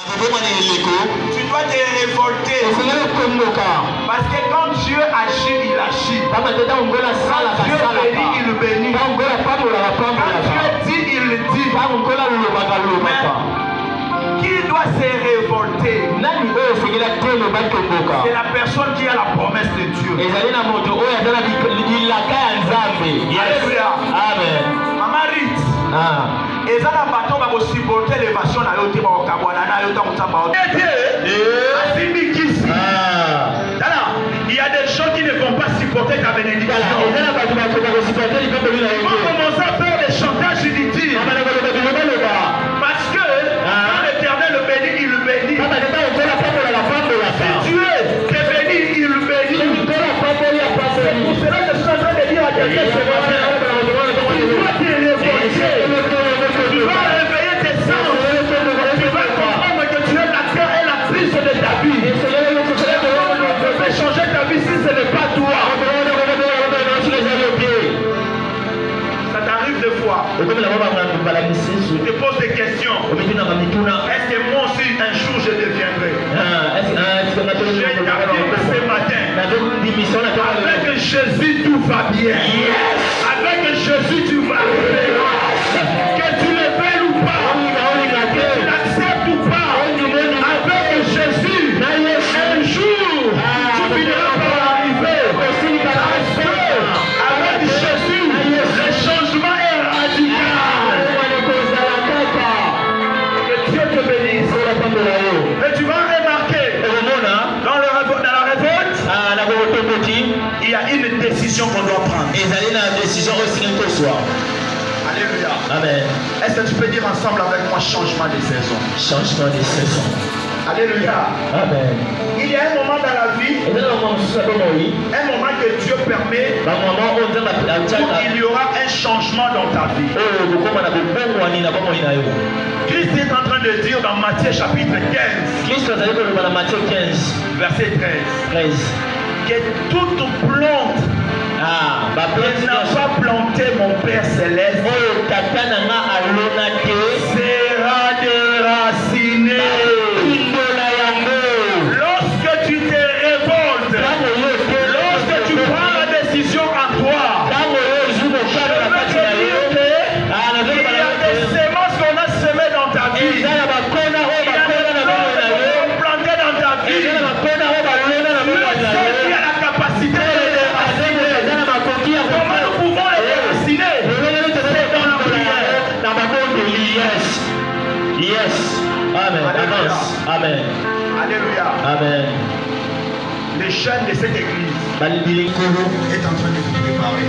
Tu dois te révolter. Parce que quand Dieu agit, il agit. Quand Dieu bénit, il bénit. Quand Dieu dit, il dit. Mais qui doit se révolter? C'est la personne qui a la promesse de Dieu. Alléluia. Amen. Maman Rite. Et ça n'a pas tombe à supporter l'évasion à l'autre. Il y a des gens qui ne vont pas supporter ta bénédiction. Ils vont commencer à faire des chantages inutiles. Parce que quand l'Éternel le bénit, il le bénit. Si Dieu te bénit, il le bénit. C'est pour cela que je suis en train de dire à quelqu'un ce matin. Tu dois te révolter. Tu vas réveiller tes sens. Tu vas comprendre que tu es la terre et la prise de ta vie. Changer ta vie si ce n'est pas toi. Ça t'arrive des fois. Tu te poses des questions. Est-ce que moi aussi un jour je deviendrai? J'ai t'affirme ce matin. Avec Jésus tout va bien. Avec Jésus tu vas bien. Que tu le veuilles ou pas, que tu l'acceptes ou pas, avec Jésus, un jour tu finiras par arriver. Avec Jésus, le changement est radical. Que Dieu te bénisse. Et tu vas remarquer, dans la révolte, il y a une décision qu'on doit prendre. Alléluia. Amen. Est-ce que tu peux dire ensemble avec moi changement de saison? Changement de saison. Alléluia. Amen. Il y a un moment dans la vie, un moment que Dieu permet où il y aura un changement dans ta vie. Christ est en train de dire dans Matthieu chapitre 15, verset 13, que toute plante il n'a pas planté mon Père Céleste sera déraciné. Lorsque tu te révoltes, lorsque tu prends la décision à toi, je veux te dire que il y a des semences qu'on a semées dans ta vie. Il y a des plantes qu'on a plantées dans ta vie. Tu sais qui a la capacité de les déraciner. Comment nous pouvons les déraciner? C'est dans la prière. Yes. Amen. Amen. Alléluia. Amen. Les jeunes de cette église est en train de se préparer.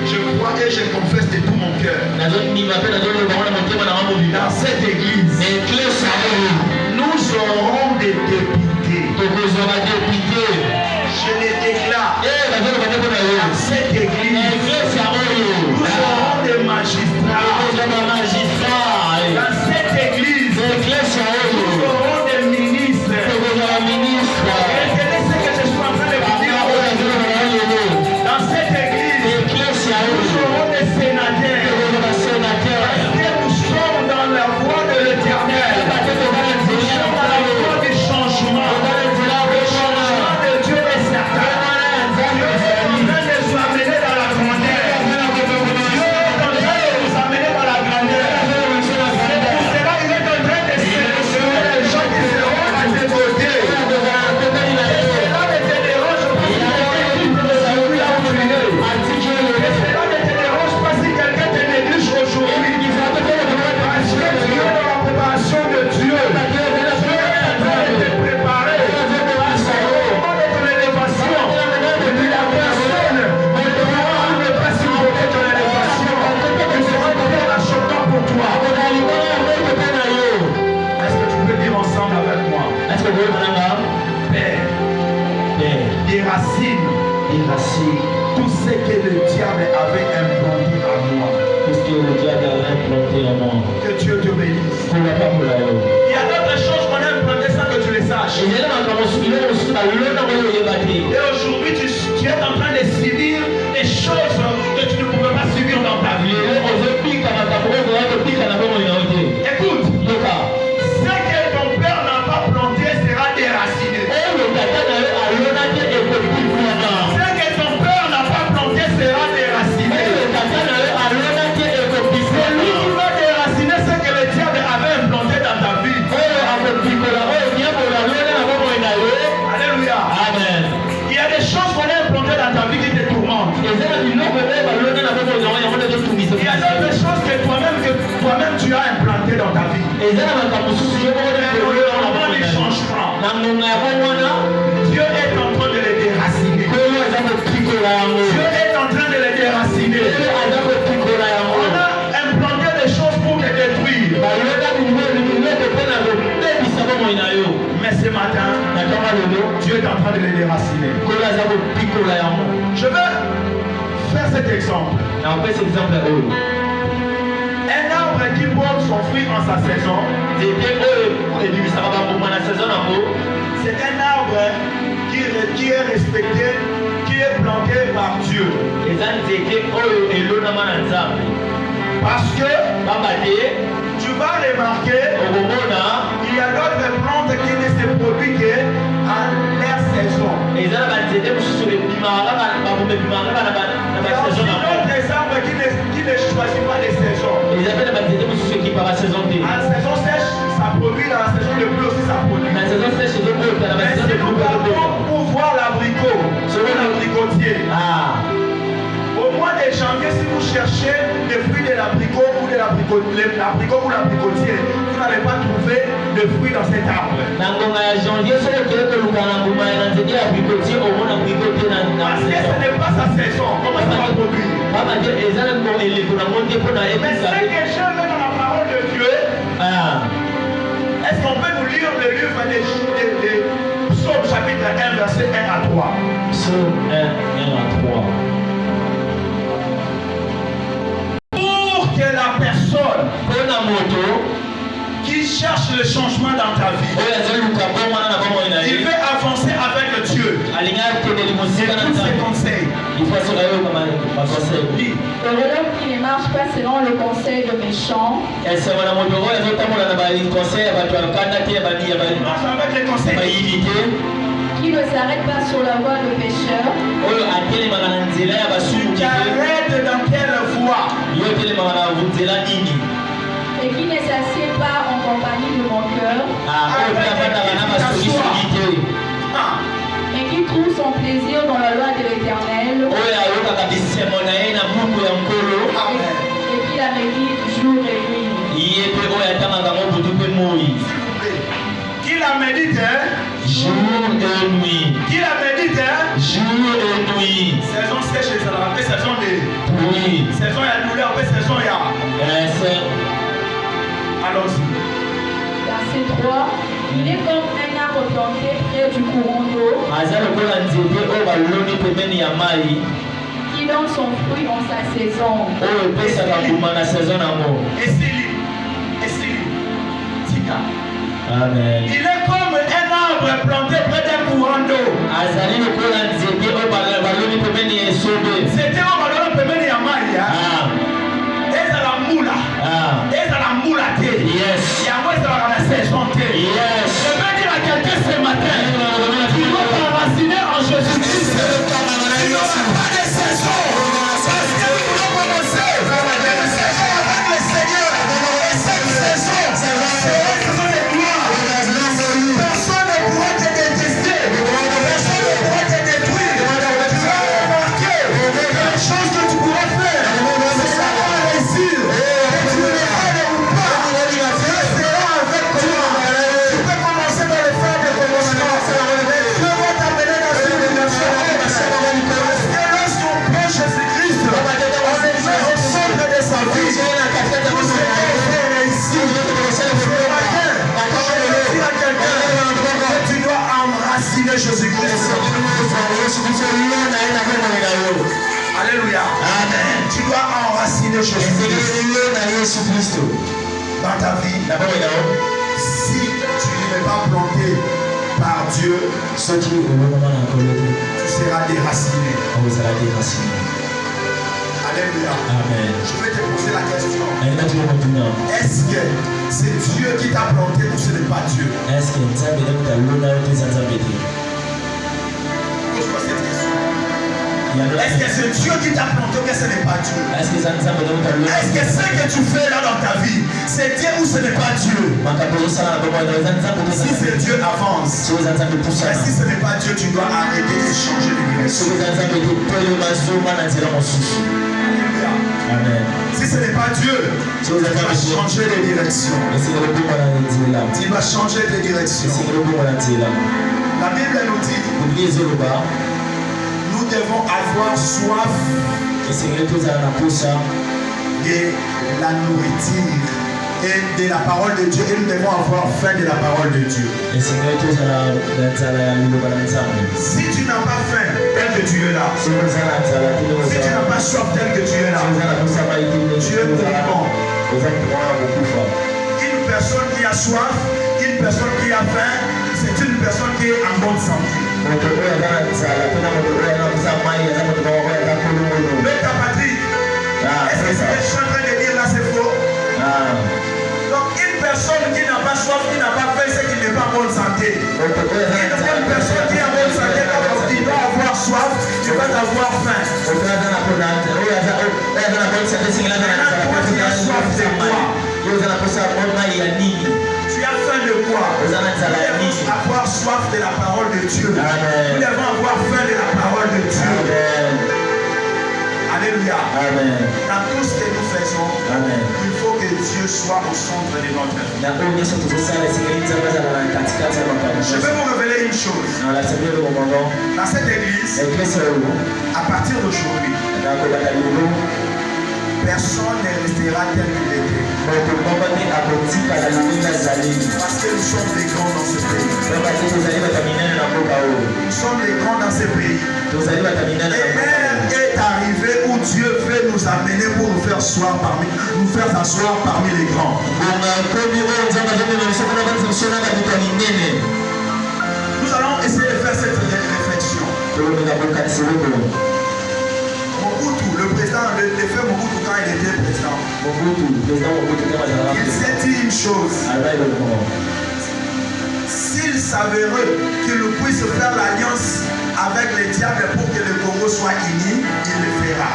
Je crois et je confesse de tout mon cœur. Dans cette église, nous aurons des députés. Je les déclare. Dans cette église, nous aurons des magistrats. Dans cette église, nous aurons des ministres. Retenez ce que je suis en train de vous dire. Dans cette église, nous aurons des sénateurs. Parce que nous sommes dans la voie de l'Éternel. Nous sommes dans la voie du changement. Le changement de Dieu est certain. Dieu est en train de nous amener dans la grandeur. Dieu est en train de nous amener dans la grandeur. C'est pour cela qu'il est en train de sélectionner les gens qui seront à tes côtés. Et cela ne te dérange pas si quelqu'un quitte celui là où tu es. Et cela ne te dérange pas si quelqu'un te néglige aujourd'hui. Parce que tu es dans la préparation de Dieu. Dieu est en train de te préparer. Parce qu'au moment de ton élévation, la personne ne pas supporter ton élévation. Tu seras peut-être un choquant pour toi. Est-ce que tu peux dire ensemble avec moi? Père, déracine tout ce que le diable avait implanté à moi. Que Dieu te bénisse. Il y a d'autres choses qu'on a implantées sans que tu les saches. Et aujourd'hui, tu es en train de subir des choses que tu ne pouvais pas subir dans ta vie. Écoute, ce moment du changement, Dieu est en train de les déraciner. Dieu est en train de les déraciner. On a implanté des choses pour les détruire. Mais ce matin, Dieu est en train de les déraciner. Je vais faire cet exemple. Un arbre qui porte son fruit en sa saison, c'est un arbre qui est respecté, qui est planté par Dieu. Parce que tu vas remarquer, il y a d'autres plantes qui ne se produisent qu'à leur saison. Il y a aussi d'autres arbres qui ne choisissent pas les saisons. En saison sèche, ça produit, dans la saison de pluie aussi, ça produit. Mais si nous partons pour voir l'abricot, selon l'abricotier, au mois de janvier, si vous cherchez les fruits de l'abricot ou de l'abricot ou l'abricotier, vous n'allez pas trouver de fruits dans cet arbre. Parce que ce n'est pas sa saison. Comment ça va produire? Mais ce que je veux dans la parole de Dieu, est-ce qu'on peut nous lire le livre des Psaumes chapitre 1, verset 1 à 3? Psaume 1, 1 à 3. Que la personne qui cherche le changement dans ta vie, il veut avancer avec Dieu. C'est tous ses conseils. L'homme qui ne marche pas selon le conseil de méchants, marche avec les conseils, qui ne s'arrête pas sur la voie de pécheurs, qui arrête dans quelle voie, et qui ne s'assied pas en compagnie de mon cœur, et qui trouve son plaisir dans la loi de l'Éternel, et qui la médite jour et nuit. Qui la médite, jour et nuit. Qui la médite, jour et nuit. Saison sèche, ça la rappelle saison de pluie. Saison il y a douleur, après saison il y a. Allons-y. Verset 3. Il est comme un arbre planté près du courant d'eau, qui donne son fruit en sa saison. Amen. Il est comme un arbre planté près d'un courant d'eau. C'était un ballon de Yamaya. Et ça la moula. Et ça la moula. Yes. Et à moi, ça va la saison. Je veux dire à quelqu'un ce matin, tu dois t'enraciner en Jésus-Christ. Tu n'auras pas de saison. Parce que tu dois commencer avec le Seigneur. Et cette saison, c'est la saison de gloire. Personne ne pourra te détester. Personne ne pourra te détruire. Tu vas remarquer les choses que tu pourras faire. C'est ça va réussir. Et tu ne les aides ou pas. Dieu sera avec toi. Tu peux commencer dans le faire de commencement. Dieu va t'amener dans une dimension. Parce que lorsqu'on prend Jésus-Christ, on est mis au centre de sa vie. Tout ce qui est réussi. Tu dois enraciner Jésus-Christ. Alléluia. Amen. Tu dois enraciner Jésus-Christ dans ta vie. Si tu n'es pas planté par Dieu, tu seras déraciné. Alléluia. Amen. Je vais te poser la question. Est-ce que c'est Dieu qui t'a planté ou ce n'est pas Dieu? Pose-moi cette question. Est-ce que c'est Dieu qui t'a planté ou que ce n'est pas Dieu? Est-ce que ce que tu fais là dans ta vie, c'est Dieu ou ce n'est pas Dieu? Si c'est Dieu, avance. Mais si ce n'est pas Dieu, tu dois arrêter de changer de direction. Alléluia. Amen. Si Si ce n'est pas Dieu, tu vas changer de direction. Tu vas changer de direction. La Bible nous dit, nous devons avoir soif de la nourriture et de la parole de Dieu. Et nous devons avoir faim de la parole de Dieu. Si tu n'as pas faim tel que tu es là, si tu n'as pas soif tel que tu es là, tu es mourant. Une personne qui a soif, une personne qui a faim, c'est une personne qui est en bonne santé. Mais ta patrie, est-ce que ce que je suis en train de dire là c'est faux? Donc une personne qui n'a pas soif, qui n'a pas faim, c'est qu'il n'est pas en bonne santé. Une personne qui est en bonne santé, il va avoir soif, tu vas avoir faim. Maintenant toi tu as soif de quoi? Tu as faim de quoi? Nous devons avoir soif de la parole de Dieu. Nous devons avoir faim de la parole de Dieu. Alléluia. Dans tout ce que nous faisons, il faut que Dieu soit au centre de notre vie. Je vais vous révéler une chose. Dans cette église, à partir d'aujourd'hui, personne ne restera tel qu'il était. Parce que nous sommes les grands dans ce pays. Nous sommes les grands dans ce pays. Et l'heure est arrivée où Dieu veut nous amener pour nous faire asseoir parmi les grands. Nous allons essayer de faire cette réflexion. Mobutu, le président, le frère Mobutu, quand il était président, il s'est dit une chose. S'il s'avérait qu'il puisse faire l'alliance avec les diables pour que le Congo soit uni, il le fera.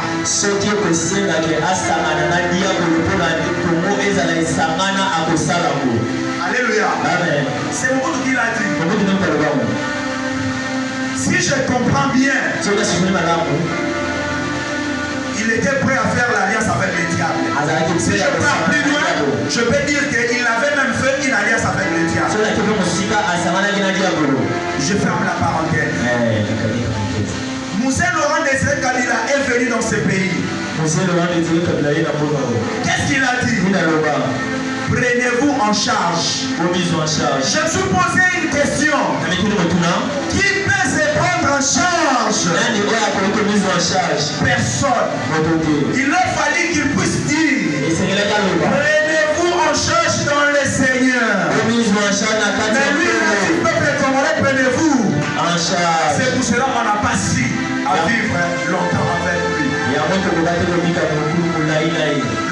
Alléluia. C'est Mobutu qui l'a dit. Si je comprends bien, il était prêt à faire l'alliance avec les diables. Si je pars plus loin, je peux dire qu'il avait même fait une alliance avec les diables. Je ferme la parenthèse. Moussé Laurent Désiré Kabila est venu dans ce pays. Qu'est-ce qu'il a dit? Prenez-vous en charge. Je me suis posé une question. Qui peut se prendre en charge? Personne. Il a fallu qu'il puisse dire prenez-vous en charge dans le Seigneur. Mais lui, il a dit peuple congolais, prenez-vous en charge. C'est pour cela qu'on n'a pas su à vivre longtemps avec lui.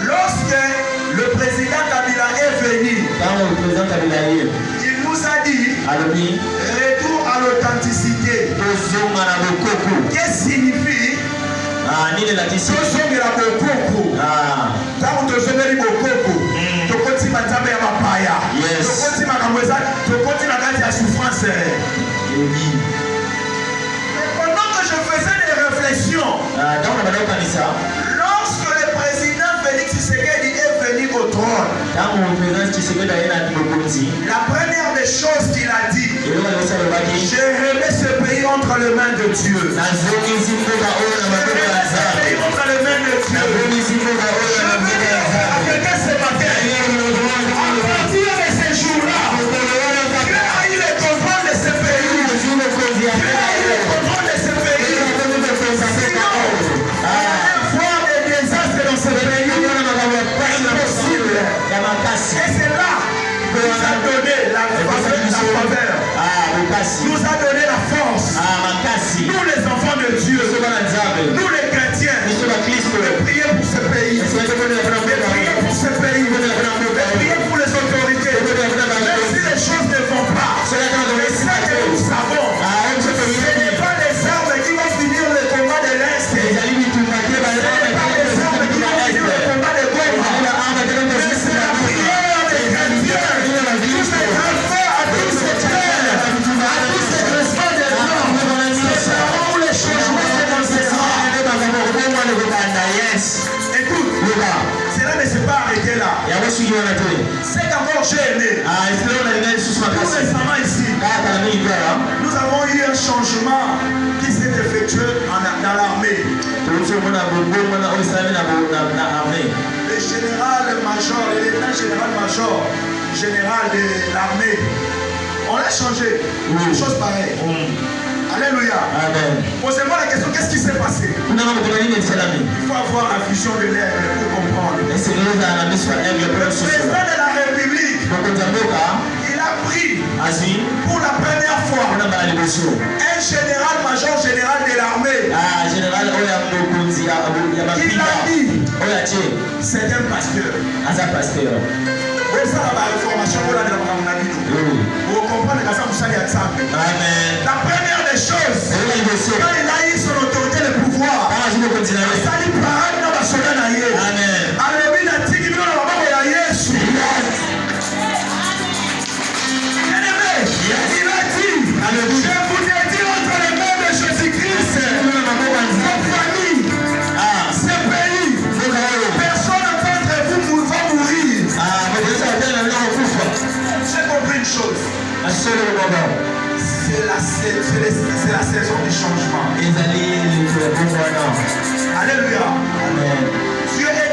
Lorsque le président Kabila est venu, il nous a dit retour à l'authenticité. Qu'est-ce que signifie tosongela bokoko? Ntango tozongeli bokoko tokotima nzambe ya mapaya, tokoti makambo eza, tokoti na kati ya souffrance. Pendant que je faisais des réflexions, lorsque le président Félix Tshisekedi est venu au trône, la première des choses qu'il a dit, j'ai remis ce pays entre les mains de Dieu. Je remets ce pays entre les mains de Dieu. Je veux dire à quelqu'un ce matin, à partir de ces jours-là, Dieu a eu le contrôle de ce pays. Dieu a eu le contrôle de ce pays. Sinon, voir des désastres dans ce pays, impossible. Et c'est là que nous a donné la faveur. Nous a donné la force. Nous les enfants de Dieu, nous les chrétiens, de prier pour ce pays, de prier pour ce pays, de prier pour les autorités, même si les choses ne vont pas. Mais ça que nous savons, ce n'est pas les armes qui vont finir le combat de l'Est, ce n'est pas les armes qui vont finir le combat de Goma, mais c'est la prière des chrétiens, tous ces enfants à tous ces frères, à tous ces responsables de l'homme, c'est là où les changements se manifesteront. général-major, le lieutenant-général-major, général de l'armée, on l'a changé. Une chose pareille. Alléluia. Amen. Posez-moi la question, qu'est-ce qui s'est passé? Il faut avoir la vision de l'aigle pour comprendre. Le président de la République, il a pris pour la première fois un général-major général de l'armée. Il a dit, c'est un pasteur. La première des choses, quand il a eu son autorité de pouvoir, ça lui parle dans la soleil. Je vous ai dit entre les mains de Jésus-Christ, votre famille, ce pays, personne d'entre vous va mourir. J'ai compris une chose. C'est la saison du changement.